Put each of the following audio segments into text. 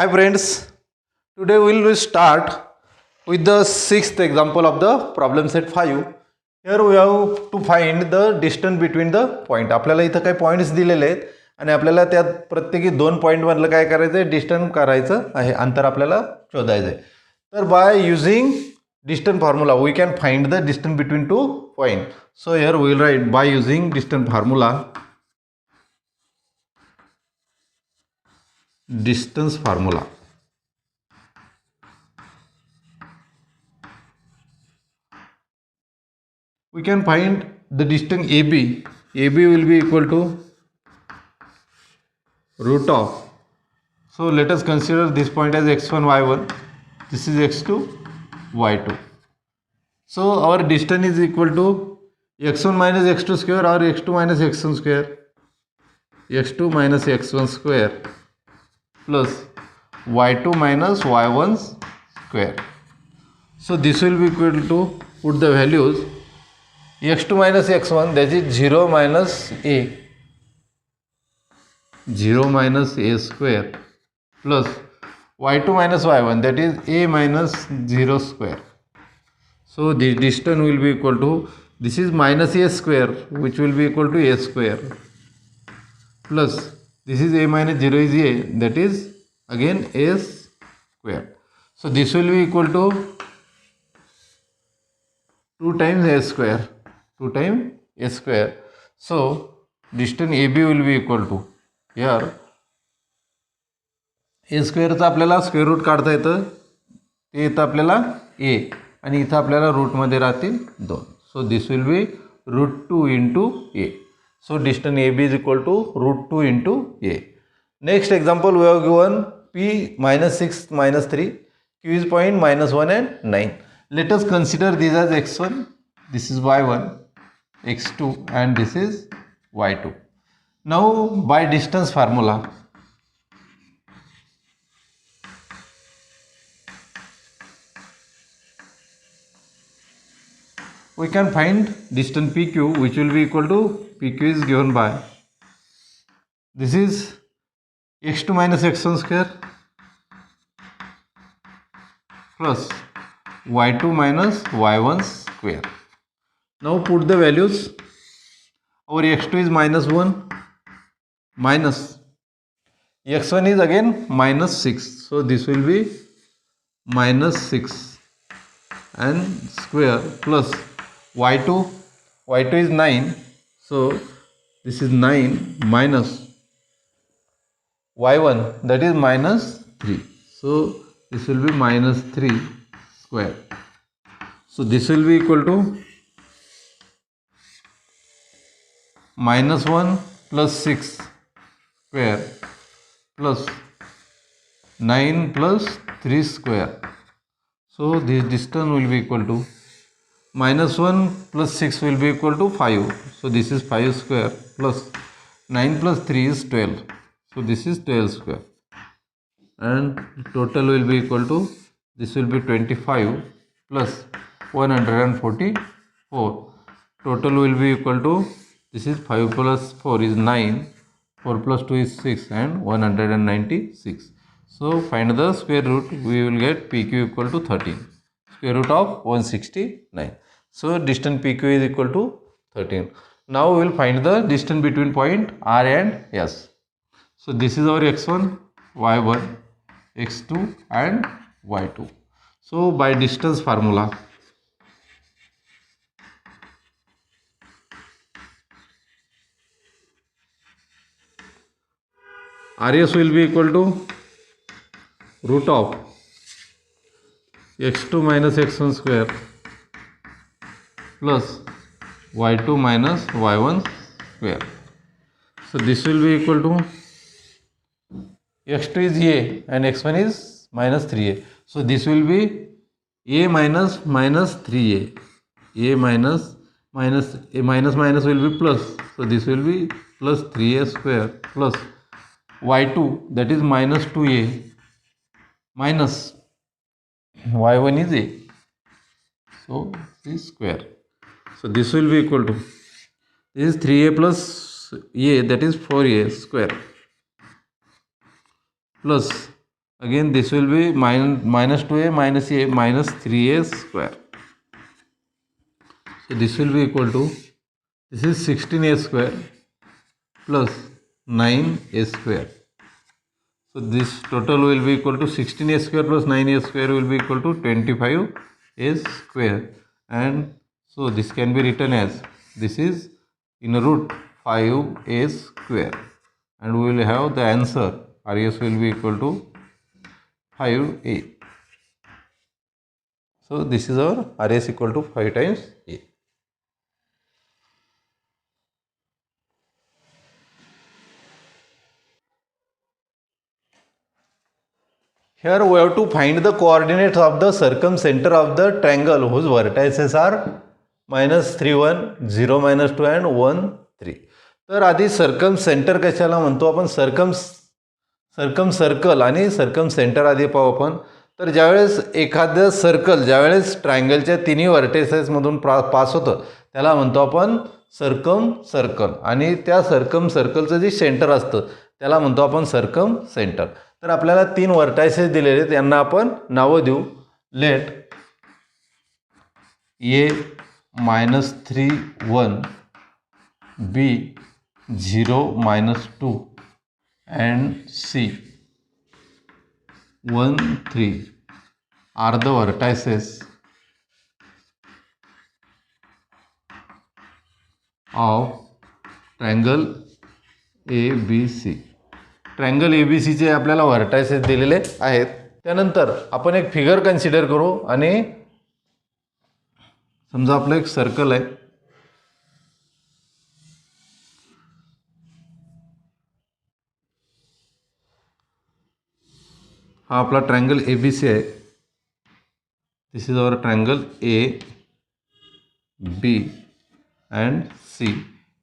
Hi friends, today we will start with the sixth example of the problem set 5. Here we have to find the distance between the point. आपल्याला इथं काही points दिलेले आहेत आणि आपल्याला त्यात प्रत्येकी दोन पॉईंट मधलं काय करायचं आहे, डिस्टन्स करायचं आहे, अंतर आपल्याला शोधायचं आहे. तर by using distance formula we can find the distance between two points. So here we will write by using distance formula. Distance formula. We can find the distance AB. AB will be equal to root of. So let us consider this point as x1, y1. This is x2, y2. So our distance is equal to x1 minus x2 square or x2 minus x1 square. x2 minus x1 square plus y2 minus y1 square. So this will be equal to, put the values, x2 minus x1, that is 0 minus a, 0 minus a square, plus y2 minus y1, that is a minus 0 square. So the distance will be equal to, this is minus a square, which will be equal to a square, plus this is a minus 0 is a, that is again a square. So this will be equal to 2 times a square, 2 times a square. So distance AB will be equal to, here a squareचा आपल्याला square root काढता येतं, ते येतं आपल्याला a आणि इथं आपल्याला रूटमध्ये राहतील 2. So this will be √2 into a. So distance AB is equal to √2 into a. Next example we have given P minus 6 minus 3, Q is point minus 1 and 9. Let us consider these as x1, this is y1, x2 and this is y2. Now by distance formula, we can find distance PQ, which will be equal to, PQ is given by, this is x2 minus x1 square plus y2 minus y1 square. Now put the values. Our x2 is minus 1 minus x1 is again minus 6. So this will be minus 6 and square plus y2 is 9. So this is 9 minus y1, that is minus 3. So this will be minus 3 square. So this will be equal to minus 1 plus 6 square plus 9 plus 3 square. So this distance will be equal to, minus 1 plus 6 will be equal to 5. So this is 5 square plus 9 plus 3 is 12. So this is 12 square. And total will be equal to, this will be 25 plus 144. Total will be equal to, this is 5 plus 4 is 9, 4 plus 2 is 6 and 196. So find the square root, we will get PQ equal to 13. Square root of 169. So distance PQ is equal to 13. Now we will find the distance between point R and S. So this is our x1, y1, x2 and y2. So by distance formula, RS will be equal to root of x2 minus x1 square plus y2 minus y1 square. So this will be equal to, x2 is a and x1 is minus 3a. So this will be a minus minus 3a. A minus minus a minus minus will be plus. So this will be plus 3a square plus y2, that is minus 2a minus y1 is a. So this square. So this will be equal to, this is 3a plus a, that is 4a square plus again this will be minus 2a minus a minus 3a square. So this will be equal to, this is 16a square plus 9a square. So this total will be equal to 16a square plus 9a square will be equal to 25a square, and so this can be written as, this is in root 5a square, and we will have the answer RS will be equal to 5a. So this is our RS equal to 5 times a. Here we have to find the coordinates of the circumcenter of the triangle whose vertices are -3 1 0 -2 and 1 3. तर आधी सर्कमसेंटर कशाला म्हणतो आपण, circum circle आणि सर्कमसेंटर आधी पाहू आपण. तर ज्यावेळेस एखादं सर्कल ज्यावेळेस ट्रायंगलच्या तिन्ही व्हर्टेसेसमधून पास होतं त्याला म्हणतो आपण सर्कम सर्कल, आणि त्या सर्कम सर्कलचं जे सेंटर असतं त्याला म्हणतो आपण सर्कम सेंटर. तर आपल्याला 3 व्हर्टायसेस दिलेले आहेत, यांना आपण नावं देऊ. Let A -3 1 B 0 -2 and C 1 3 are the vertices of triangle ABC. Triangle ABC चे आपल्याला व्हर्टायसेस दिलेले आहेत. त्यानंतर आपण एक फिगर कन्सिडर करू, आणि समजा आपलं एक सर्कल आहे. हा आपला ट्रायंगल ABC आहे. This is our triangle A B and C.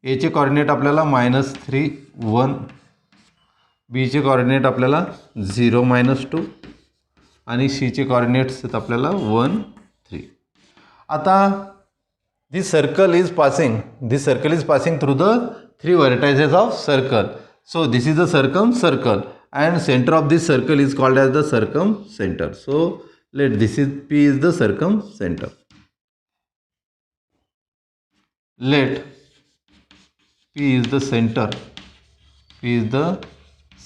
ए चे कॉर्डिनेट आपल्याला -3 1, बी चे कॉर्डिनेट आपल्याला 0 -2 आणि सी चे कॉर्डिनेट्स आहेत आपल्याला 1 3. आता this circle is passing through the 3 vertices of circle. So this is the circum circle and center of this circle is called as the circumcenter. So let this is P is the circumcenter. Let P is the center. P is the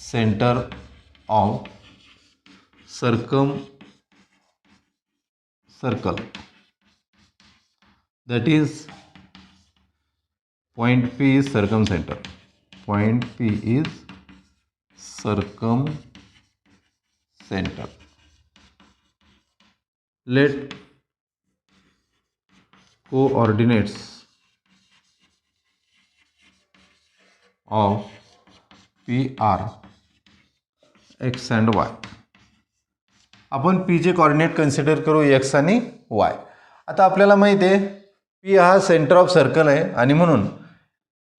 center of circle. That is point P is circumcenter. Point P is circumcenter. Let coordinates of P are x and y. आपण P चे coordinate consider करू x आणि y. आता आपल्याला माहिती आहे P हा centre of circle आहे, आणि म्हणून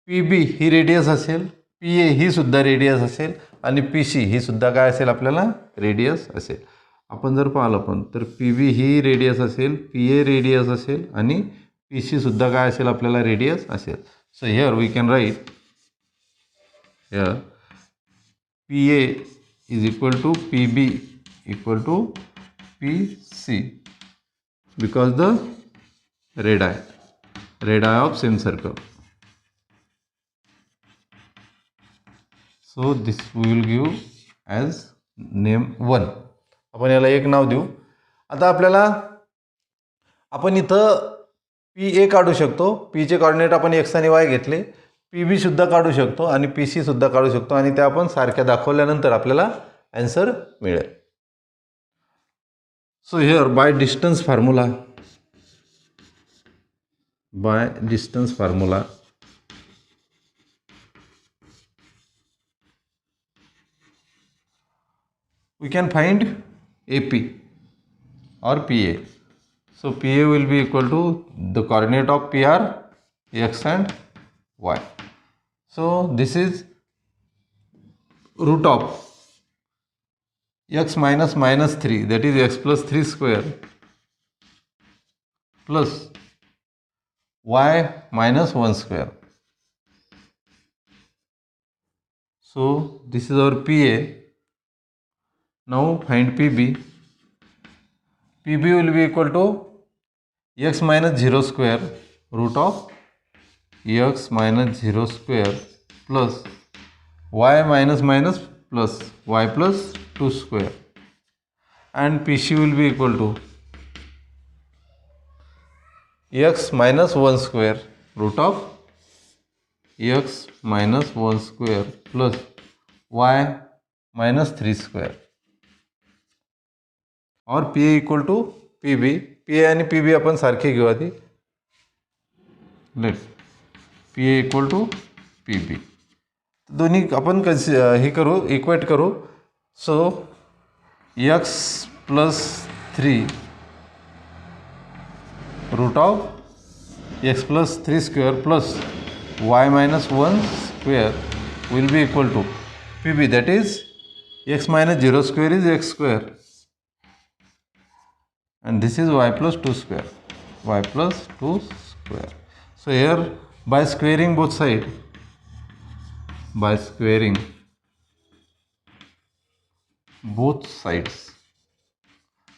PB ही रेडियस असेल, PA ही सुद्धा रेडियस असेल, आणि PC ही सुद्धा काय असेल आपल्याला रेडियस असेल. आपण जर पाहिलं पण तर PB ही रेडियस असेल, PA रेडियस असेल, आणि PC सुद्धा काय असेल आपल्याला रेडियस असेल. So here we can write here PA is equal to PB equal to PC because the radii of same circle. So this we will give as name 1. आपण याला एक नाव देऊ. आता आपल्याला आपण इथं PA काढू शकतो. P चे कोऑर्डिनेट आपण x आणि y घेतले, PB सुद्धा काढू शकतो आणि PC सुद्धा काढू शकतो, आणि त्या आपण सारख्या दाखवल्यानंतर आपल्याला आन्सर मिळेल. So here bye distance formula we can find AP or PA. So PA will be equal to the coordinate of P are x and y. So this is root of x minus -3, that is x plus 3 square plus y minus 1 square. So this is our PA. Now find PB. PB will be equal to x minus 0 square root of x minus 0 square plus y minus minus plus y plus 2 square, and PC will be equal to x minus 1 square root of x minus 1 square plus y minus 3 square, और PA equal to PB. PA आणि PB आपण सारखे घेऊ आधी. Let PA equal to PB. दोन्ही आपण हे करू, इक्वेट करू. So x plus 3 root of x plus 3 square plus y minus 1 square will be equal to PB, that is x minus 0 square is x square, and this is y plus 2 square, y plus 2 square. So here by squaring both sides,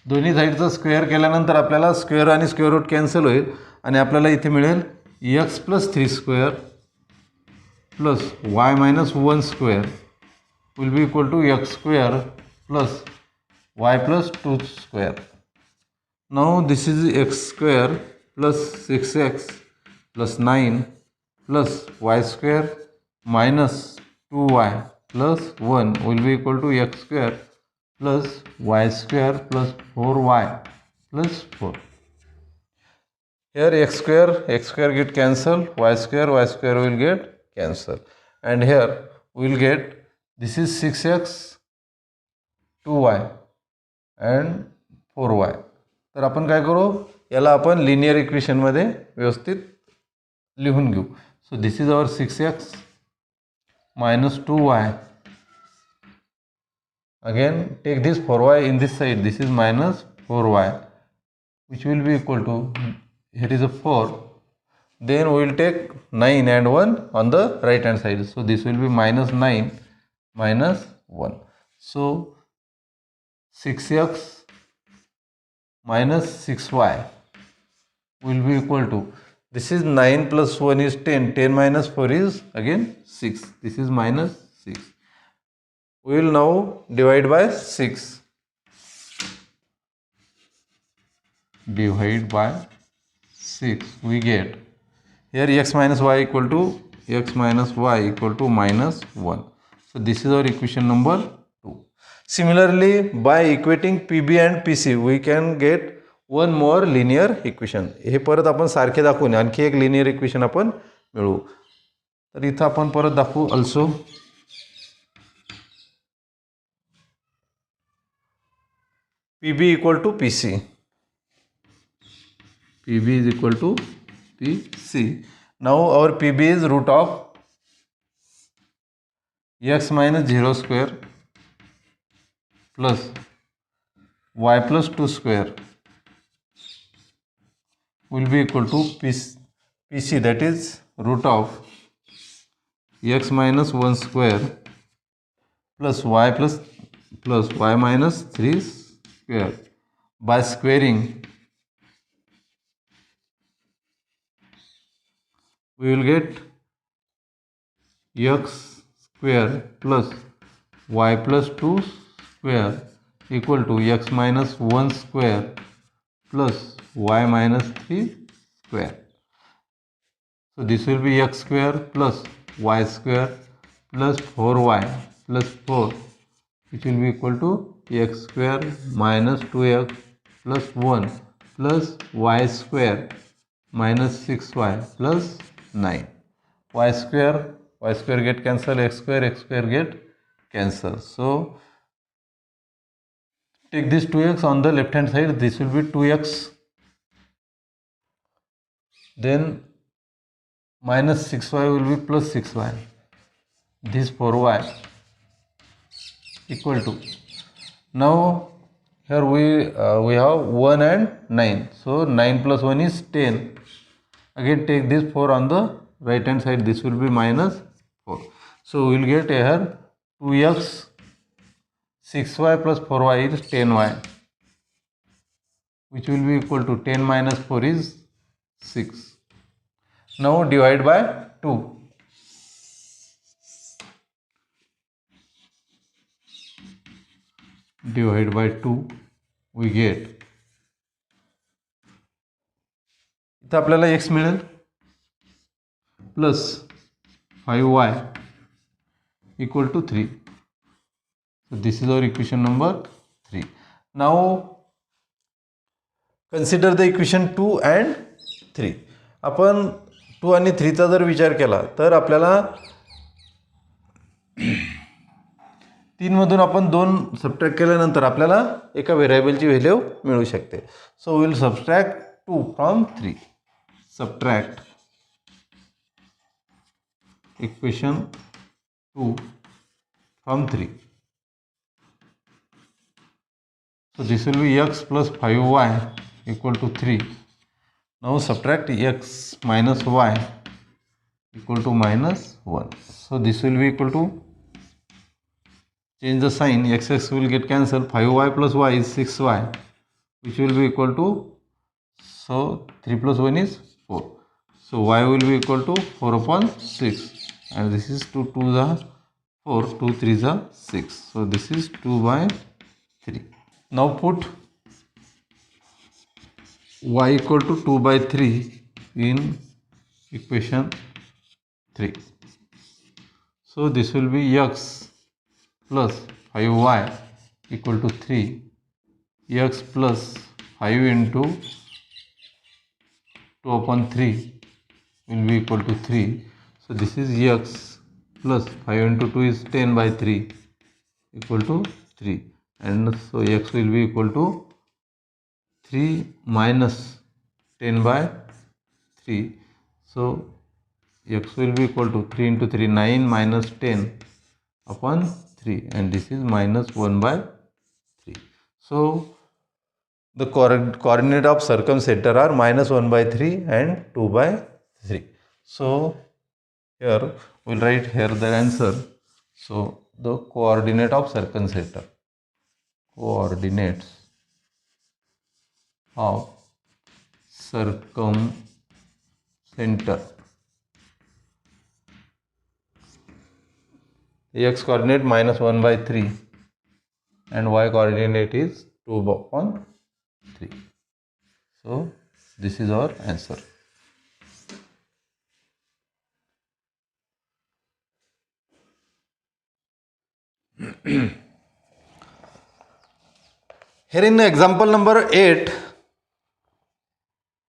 दोन्ही साईडचा square केल्यानंतर आपल्याला square आणि square root cancel होईल आणि आपल्याला इथे मिळेल x plus 3 square plus y minus 1 square will be equal to x square plus y plus 2 square. Now this is x square plus 6x plus 9 plus y square minus 2y plus 1 will be equal to x square plus y square plus 4y plus 4. Here x square get cancelled, y square will get cancelled, and here we will get this is 6x 2y and 4y. तर आपण काय करू, याला आपण linear इक्वेशनमध्ये व्यवस्थित लिहून घेऊ. So this is our 6x minus 2y. Again take this 4y in this side, this is minus 4y, which will be equal to, here is a 4, then we will take 9 and 1 on the right hand side, so this will be minus 9 minus 1. So 6x minus 6y will be equal to, this is 9 plus 1 is 10, 10 minus 4 is again 6, this is minus 6. We will now divide by 6. Divide by 6, we get here x minus y equal to minus 1. So this is our equation number 2. Similarly, by equating PB and PC, we can get one more linear equation. हे परत आपण सारखे दाखवून आणखी एक linear equation आपण मिळवू. तर इथं आपण परत दाखवू also PB equal to PC. PB is equal to PC. Now our PB is root of x minus 0 square plus y plus 2 square will be equal to PC, that is root of x minus 1 square plus y minus 3 square. By squaring we will get x square plus y plus 2 square equal to x minus 1 square plus y minus 3 square. So this will be x square plus y square plus 4y plus 4, which will be equal to x square minus 2x plus 1 plus y square minus 6y plus 9. Y square get cancelled, x square get cancelled. So take this 2x on the left hand side, this will be 2x, then minus 6y will be plus 6y, this 4y equal to, now here we have 1 and 9, so 9 plus 1 is 10. Again take this 4 on the right hand side, this will be minus 4. So we will get here 2x 6y plus 4y is 10y, which will be equal to 10 minus 4 is 6. Now divide by 2. Divide by 2, we get, इथं आपल्याला x मिळेल plus 5y equal to 3. So this is our equation number 3. Now consider the equation 2 and 3. आपण 2 आणि 3 चा जर विचार केला तर आपल्याला 3 मधून आपण 2 सबट्रॅक्ट केल्यानंतर आपल्याला एका व्हेरिएबलची व्हॅल्यू मिळू शकते. So we will subtract 2 from 3. Subtract equation 2 from 3. So this will be x plus 5y equal to 3. Now subtract x minus y equal to minus 1. So this will be equal to, change the sign, x will get cancelled, 5y plus y is 6y, which will be equal to, so 3 plus 1 is 4. So y will be equal to 4 upon 6, and this is 2 2 the 4, 2 3 is 6. So this is 2 by 3. Now put y equal to 2 by 3 in equation 3. So this will be x plus 5y equal to 3. X plus 5 into 2 upon 3 will be equal to 3. So this is x plus 5 into 2 is 10 by 3 equal to 3, and so x will be equal to 3 minus 10 by 3. So x will be equal to 3 into 3, 9 minus 10 upon 3, and this is minus 1 by 3. So the coordinate of circumcenter are minus 1 by 3 and 2 by 3. So here we will write here the answer. So the coordinate of circumcenter, coordinates of circumcenter, x coordinate minus 1 by 3 and y coordinate is 2 upon 3. So this is our answer. Here in example number 8,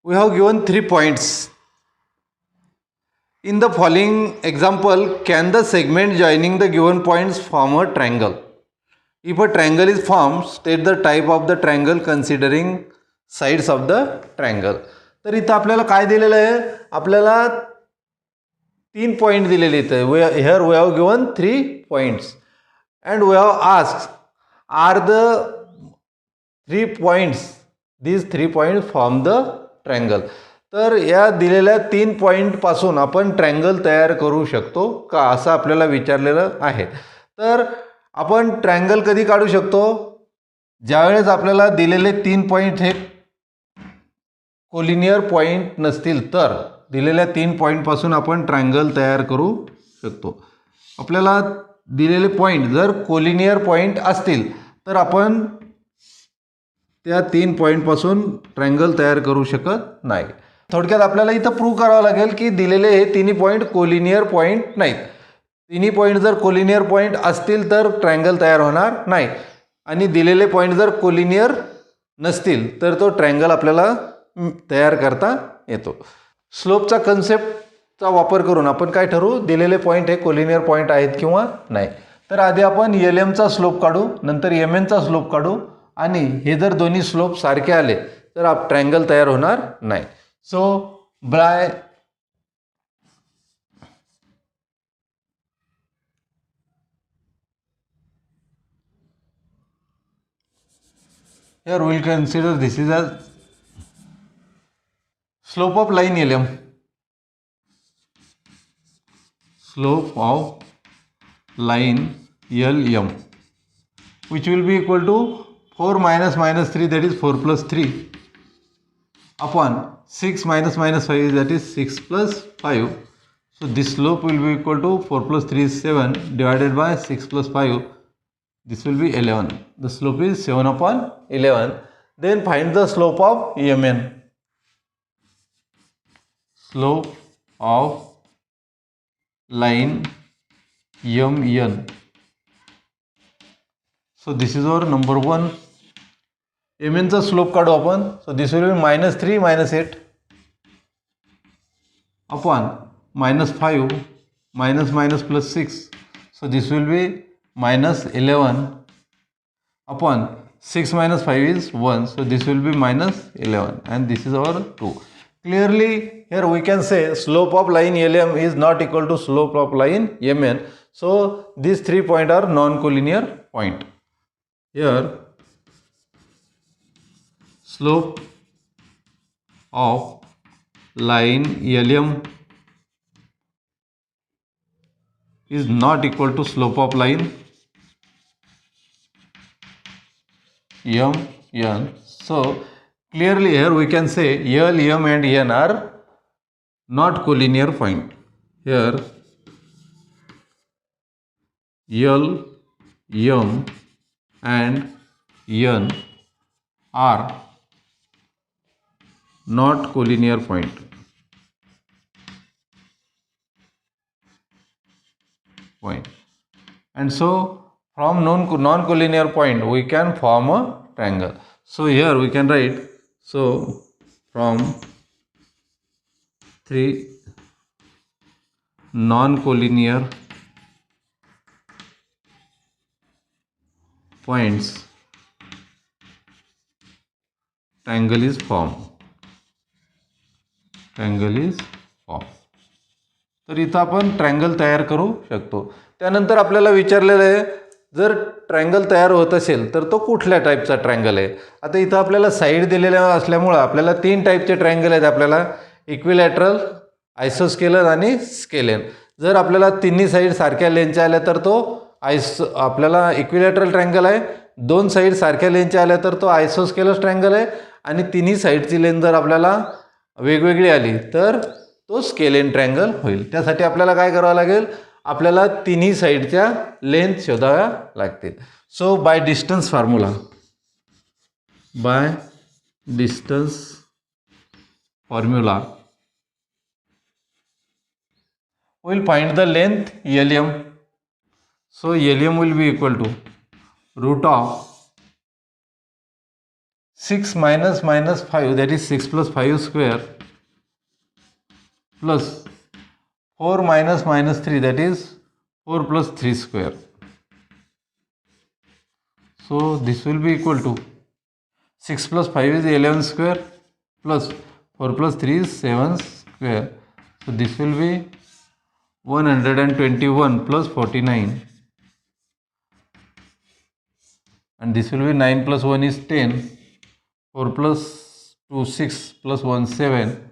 we have given 3 points. In the following example, can the segment joining the given points form a triangle? If a triangle is formed, state the type of the triangle considering sides of the triangle. तर इथं आपल्याला काय दिलेलं आहे? आपल्याला 3 point दिलेले आहेत. Here we have given 3 points. And we have asked, are the 3 points, these 3 points form the triangle. तर या दिलेल्या 3 पॉइंट पासून आपण ट्रायंगल तयार करू शकतो का असं आपल्याला विचारलेलं आहे. तर आपण ट्रायंगल कधी काढू शकतो? ज्यावेळेस आपल्याला दिलेले 3 पॉइंट हे कोलिनियर पॉइंट नसतील तर दिलेल्या 3 पॉइंट पासून आपण ट्रायंगल तयार करू शकतो. आपल्याला दिलेले पॉइंट जर कोलिनियर पॉइंट असतील तर आपण त्या 3 पॉइंट पासून ट्रायंगल तयार करू शकत नाही. थोडक्यात आपल्याला इथं प्रूव्ह करावं लागेल की दिलेले हे तिन्ही पॉइंट कोलिनियर पॉइंट नाहीत. तिन्ही पॉइंट जर कोलिनियर पॉइंट असतील तर ट्रायंगल तयार होणार नाही, आणि दिलेले पॉइंट जर कोलिनियर नसतील तर तो ट्रायंगल आपल्याला तयार करता येतो. स्लोपचा कन्सेप्टचा वापर करून आपण काय ठरवू? दिलेले पॉइंट हे कोलिनियर पॉइंट आहेत किंवा नाही. तर आधी आपण LM चा स्लोप काढू, नंतर MN चा स्लोप काढू, आणि हे जर दोन्ही स्लोप सारखे आले तर ट्रायंगल तयार होणार नाही. सो bye here we will consider this is as slope of line LM. Slope of line LM which will be equal to 4 minus minus 3, that is 4 plus 3, upon 6 minus minus 5, that is 6 plus 5. So this slope will be equal to 4 plus 3 is 7 divided by 6 plus 5. This will be 11. The slope is 7 upon 11. Then find the slope of Mn. Slope of line Mn. So this is our number 1. Mn चा slope काढू आपण. So this will be minus 3 minus 8 upon minus 5 minus minus plus 6. So this will be minus 11 upon 6 minus 5 is 1. So this will be minus 11 and this is our 2. Clearly here we can say slope of line LM is not equal to slope of line MN. So these 3 points are non-collinear point. Here slope of line LM is not equal to slope of line MN. So clearly here we can say L, M and N are not collinear point. Here L, M and N are not collinear point. And so from non-collinear point we can form a triangle. So here we can write, so from 3 non-collinear points triangle is formed. तर इथं आपण triangle तयार करू शकतो. त्यानंतर आपल्याला विचारलेलं आहे जर ट्रायंगल तयार होत असेल तर तो कुठल्या टाईपचा ट्रायंगल आहे. आता इथं आपल्याला साईड दिलेल्या असल्यामुळे आपल्याला 3 टाईपचे ट्रायंगल आहेत. आपल्याला इक्विलॅटरल, आयसोस्केलर आणि स्केलेन. जर आपल्याला तिन्ही साईड सारख्या लेंथच्या आल्या तर तो आपल्याला इक्विलॅटरल ट्रायंगल आहे. 2 साईड सारख्या लेंथच्या आल्या तर तो आयसोस्केलर ट्रायंगल आहे. आणि तिन्ही साईडची लेंथ जर आपल्याला वेगवेगळी आली तर तो स्केलेन ट्रायंगल होईल. त्यासाठी आपल्याला काय करावं लागेल, आपल्याला तिन्ही साईडच्या लेंथ शोधाव्या लागतील. So by distance formula, we'll find the length LM. So LM will be equal to root of 6 minus minus 5, that is 6 plus 5 square, plus 4 minus minus 3, that is 4 plus 3 square. So this will be equal to 6 plus 5 is 11 square, plus 4 plus 3 is 7 square. So this will be 121 plus 49, and this will be 9 plus 1 is 10, 4 plus 2 6 plus 1 7,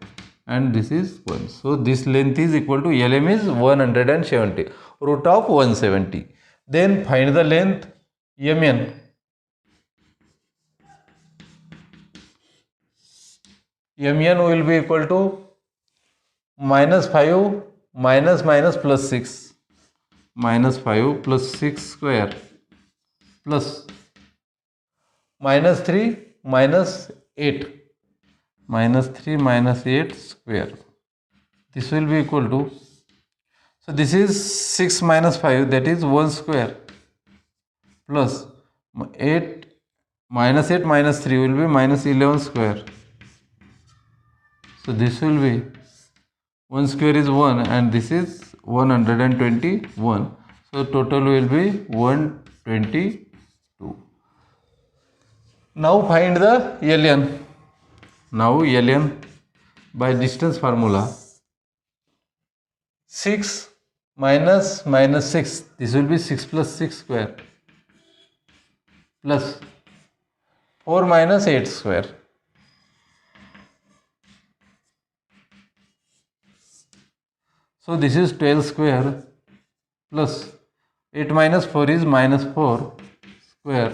and this is 1. So this length is equal to LM is 170, root of 170. Then find the length MN. MN will be equal to minus 5 minus minus plus 6, minus 5 plus 6 square, plus minus 3 minus 8, minus 3 minus 8 square. This will be equal to, so this is 6 minus 5, that is 1 square, plus 8 minus 8 minus 3 will be minus 11 square. So this will be 1 square is 1 and this is 121. So total will be 122. Now find the LN. Now LN by distance formula, 6 minus minus 6, this will be 6 plus 6 square, plus 4 minus 8 square. So this is 12 square, plus 8 minus 4 is minus 4 square,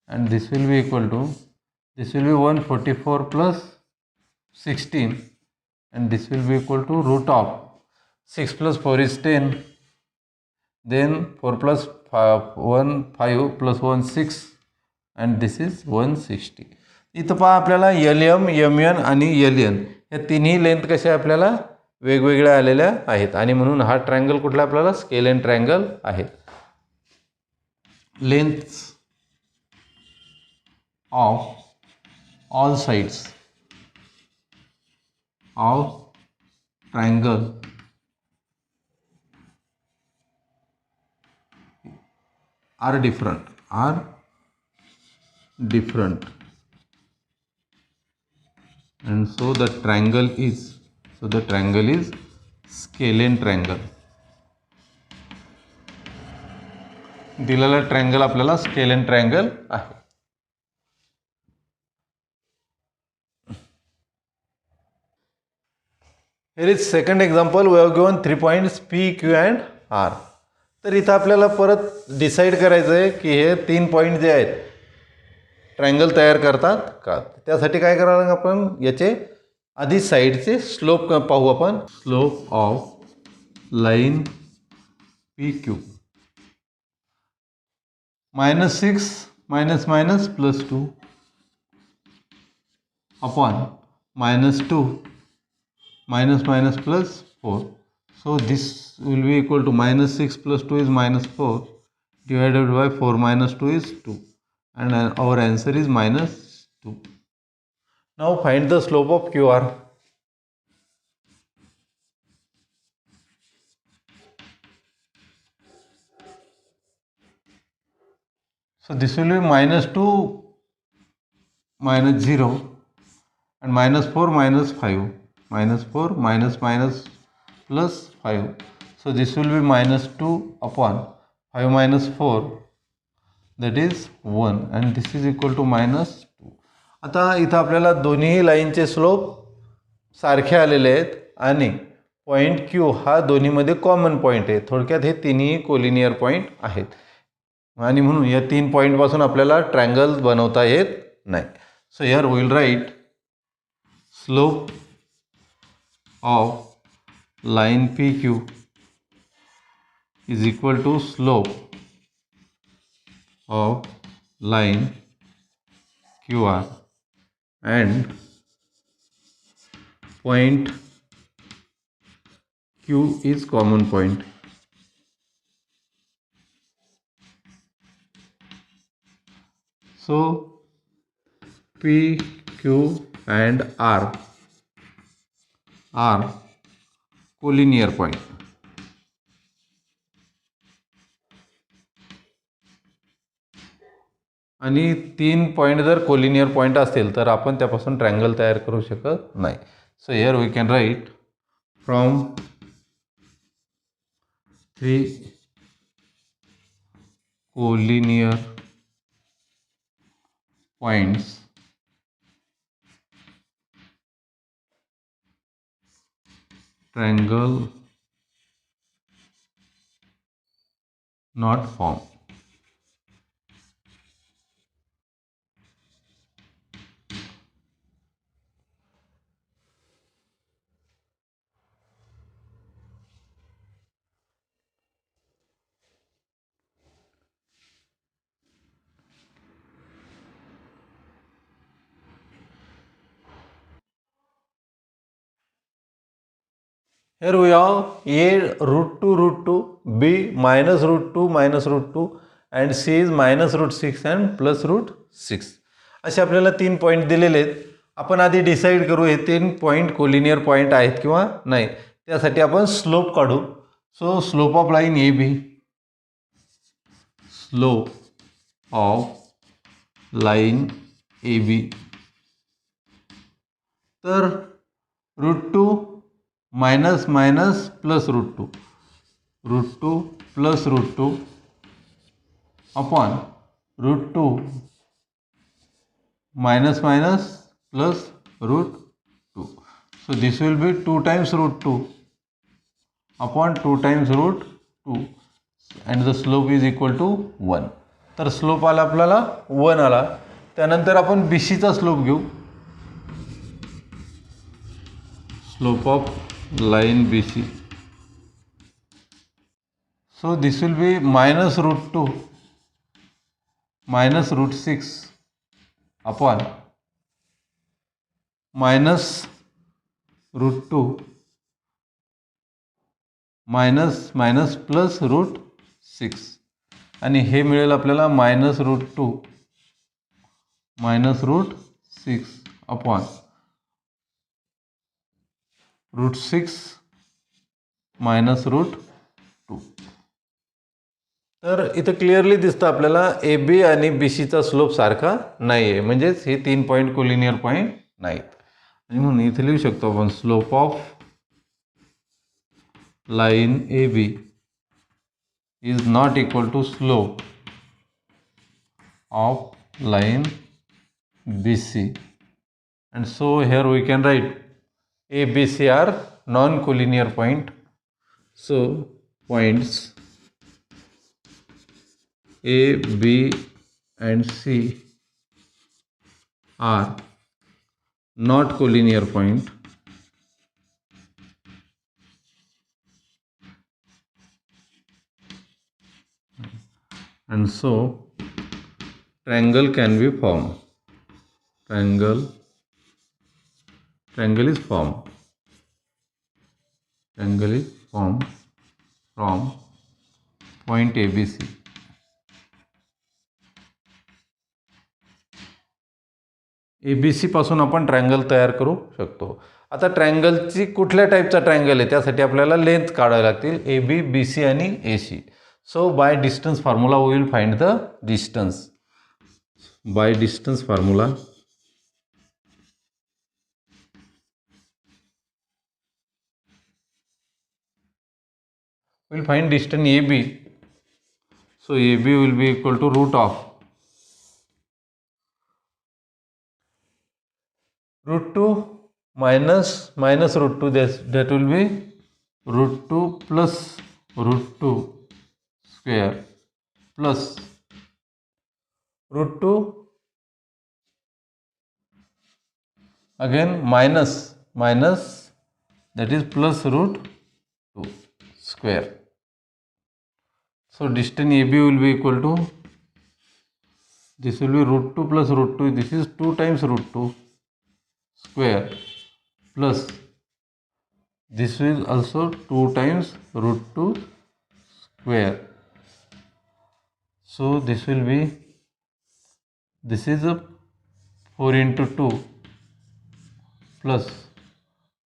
and this will be equal to, this will be 144 plus 16, and this will be equal to root of 6 plus 4 is 10, then 4 plus 1 5 plus 1 6, and this is 160. इथं पहा आपल्याला LM, MN आणि LN या तिन्ही length कशा आपल्याला वेगवेगळ्या आलेल्या आहेत, आणि म्हणून हा ट्रायंगल कुठला आपल्याला स्केलेन ट्रायंगल आहे. Lengths of all sides of triangle are different, and so the triangle is scalene triangle. दिलेला ट्रायंगल आपल्याला स्केलेन ट्रायंगल आहे. Here is second example. We have given 3 points P, Q and R. तर इथं आपल्याला परत decide करायचं आहे की हे 3 पॉईंट जे आहेत ट्रायंगल तयार करतात का. त्यासाठी काय करावं लागेल, आपण याचे आधी साईडचे स्लोप पाहू आपण. Slope of line PQ -6 - +2 upon -2 -+4. So this will be equal to -6 + 2 is -4 divided by 4 - 2 is 2, and our answer is -2. Now find the slope of QR. So this will be -2 -0 and -4 -5, -4 +5. So this will be -2 upon 5 - 4, that is 1, and this is equal to -2. आता इथं आपल्याला दोन्ही लाईनचे slope सारखे आलेले आहेत आणि point Q हा दोन्हीमध्ये कॉमन पॉईंट आहे. थोडक्यात हे तिन्ही कोलिनियर पॉईंट आहेत, आणि म्हणून या 3 पॉईंटपासून आपल्याला ट्रायंगल बनवता येत नाही. So here we will write slope of line PQ is equal to slope of line QR, and point Q is common point. So P, Q and R are collinear point. आणि 3 point जर collinear point असेल तर आपण त्यापासून triangle तयार करू शकत नाही. So here we can write from 3 collinear points triangle not formed. Here we have A √2 B -√2 and C is -√6 and +√6. असे आपल्याला 3 पॉईंट दिलेले आहेत. आपण आधी डिसाईड करू हे 3 पॉईंट कोलिनियर पॉईंट आहेत किंवा नाही. त्यासाठी आपण स्लोप काढू. सो slope of line AB, slope of line AB, तर √2 minus plus √2 plus √2 upon √2 minus plus √2. So this will be 2 times √2 upon 2 times √2, and the slope is equal to 1. तर slope आला आपल्याला 1 आला. त्यानंतर आपण BCचा स्लोप घेऊ. Slope of line BC. So this will be -√2 -√6 upon -√2 minus plus √6 आणि हे मिळेल आपल्याला -√2 -√6 अपॉन √6 -√2. तर इथं क्लिअरली दिसतं आपल्याला AB आणि BCचा स्लोप सारखा नाही आहे, म्हणजेच हे 3 पॉईंट कोलिनियर पॉईंट नाहीत. आणि म्हणून इथे लिहू शकतो आपण slope of line AB is not equal to slope of line BC, and so here we can write ABC are non-collinear point. So points A, B and C are not collinear point, and so triangle can be formed. Triangle is formed. Triangle is formed from point ABC. ABC पासून आपण triangle तयार करू शकतो. आता ट्रायंगलची कुठल्या टाईपचा triangle आहे त्यासाठी आपल्याला लेंथ काढावी लागतील, AB, BC आणि AC. So by distance formula we will find the distance. By distance formula we will find distance AB. So AB will be equal to root of √2 minus √2, that will be √2 plus √2 square plus √2 again minus that is plus √2 square. So distance AB will be equal to, this will be √2 plus √2, this is 2 times √2 square plus this is also 2 times √2 square. So this will be, this is a 4 into 2 plus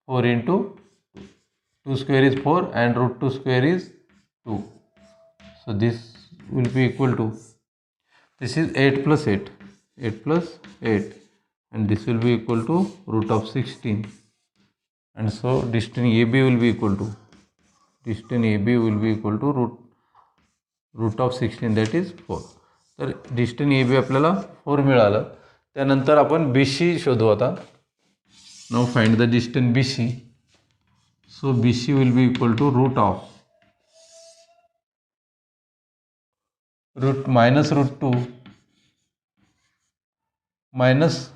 4 into 2 square is 4 and √2 square is 2. So this will be equal to, this is 8 plus 8 plus 8, and this will be equal to root of 16, and so distance AB will be equal to, root of 16, that is 4. तर distance AB आपल्याला 4 मिळालं. त्यानंतर आपण BC शोधू आता. Now find the distance BC. So BC will be equal to root of minus √2 minus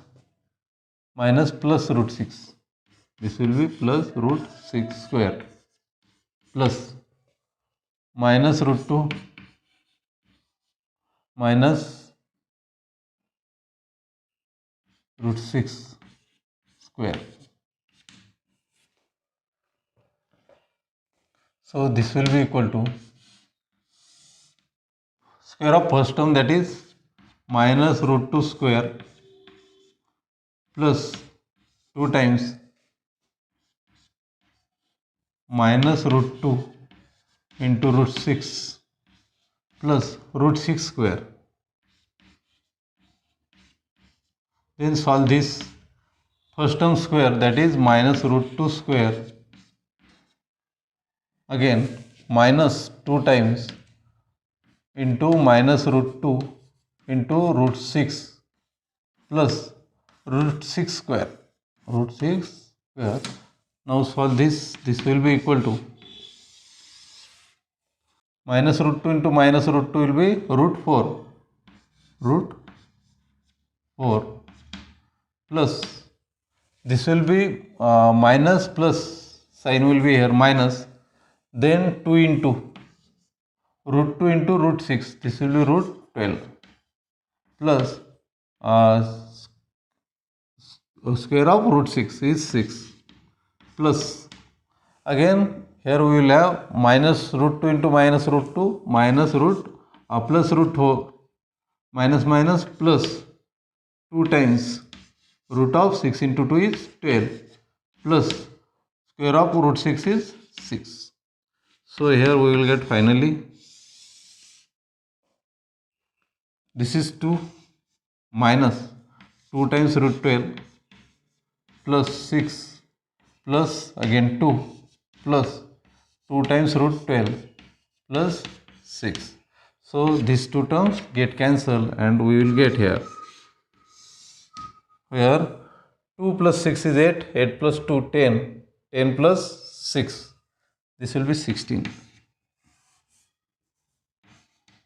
plus √6. This will be plus √6 square plus minus √2 minus √6 square. So this will be equal to square of first term, that is minus √2 square plus 2 times minus √2 into √6 plus √6 square. Then solve this first term square, that is minus √2 square, again minus 2 times into minus √2 into √6 plus √6 square. Now solve this. This will be equal to minus √2 into minus √2 will be √4 root 4 plus this will be minus plus sign will be here minus, then 2 into root 2 into root 6, this will be root 12 plus square of root 6 is 6 plus again here we will have minus root 2 into minus root 2 minus root plus root 4 minus minus plus 2 times root of 6 into 2 is 12 plus square of root 6 is 6. So here we will get finally this is 2 minus 2 times root 12 plus 6 plus again 2 plus 2 times root 12 plus 6. So these two terms get cancelled and we will get here 2 plus 6 is 8, 8 plus 2 10, 10 plus 6, this will be 16.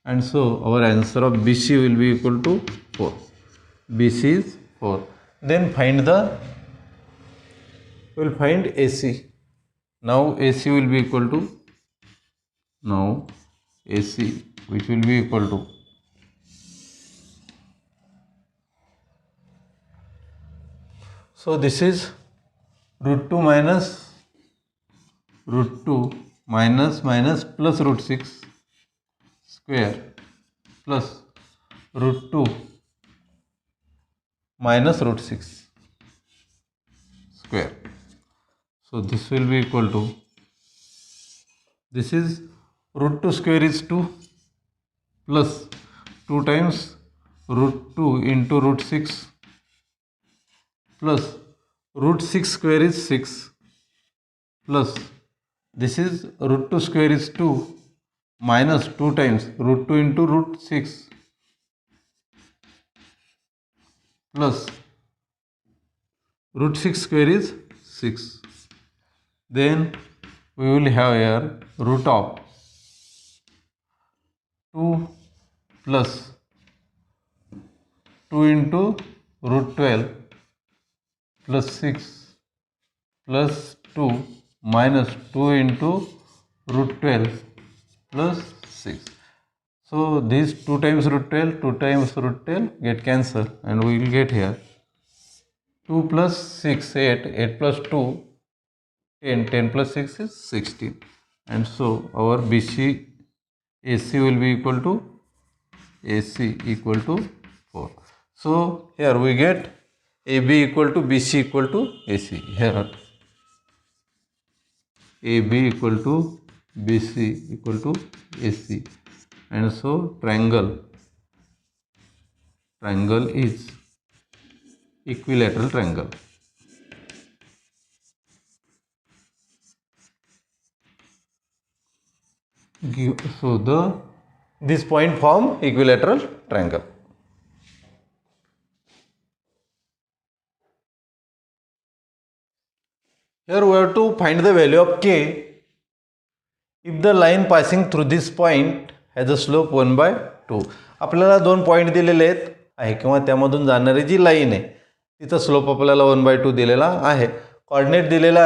And so our answer of BC will be equal to 4. BC is 4. Then we'll find AC. Now AC will be equal to, which will be equal to so this is root 2 minus plus root 6 square plus root 2 minus root 6 square. So this will be equal to, this is root 2 square is 2 plus 2 times root 2 into root 6 plus root 6 square is 6 plus this is root 2 square is 2 minus 2 times root 2 into root 6 plus root 6 square is 6. Then we will have here root of 2 plus 2 into root 12 plus 6 plus 2 minus 2 into root 12 plus 6. So these 2 times root 12, 2 times root 12 get cancelled and we will get here 2 plus 6, 8, 8 plus 2, 10, 10 plus 6 is 16. And so our BC AC will be equal to 4. So here we get AB equal to BC equal to AC. Here AB equal to BC equal to AC. And so triangle is equilateral triangle. So this point form equilateral triangle. Here we have to find the value of K if the line passing through this point has a slope 1/2. आपल्याला दोन point दिलेले आहे किंवा त्यामधून जाणारी जी line आहे तिचा slope आपल्याला 1/2 दिलेला आहे. कोऑर्डिनेट दिलेला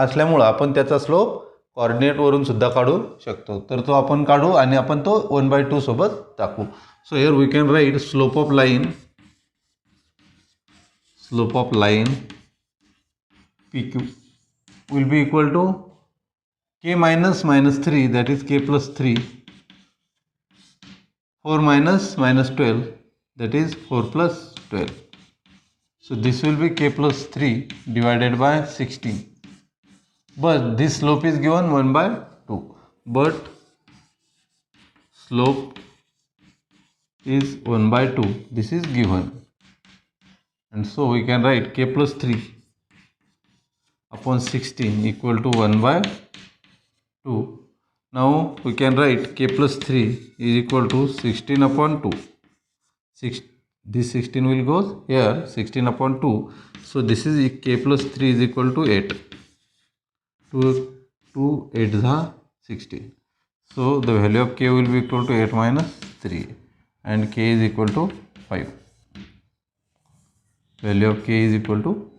असल्यामुळे आपण त्याचा स्लोप कोऑर्डिनेट वरून सुद्धा काढू शकतो. तर तो आपण काढू आणि आपण तो 1/2 सोबत टाकू. So here we can write slope of line PQ will be equal to K minus -3, that is K plus 3, 4 minus -12, that is 4 plus 12. So this will be K plus 3 divided by 16. But this slope is given 1/2. But slope is 1/2. This is given. And so we can write K plus 3 upon 16 equal to 1/2. Now we can write K plus 3 is equal to 16 upon 2. This 16 will go here, 16 upon 2. So this is K plus 3 is equal to 8. 2 8 is 16. So the value of K will be equal to 8 minus 3. and k is equal to 5. Value of k is equal to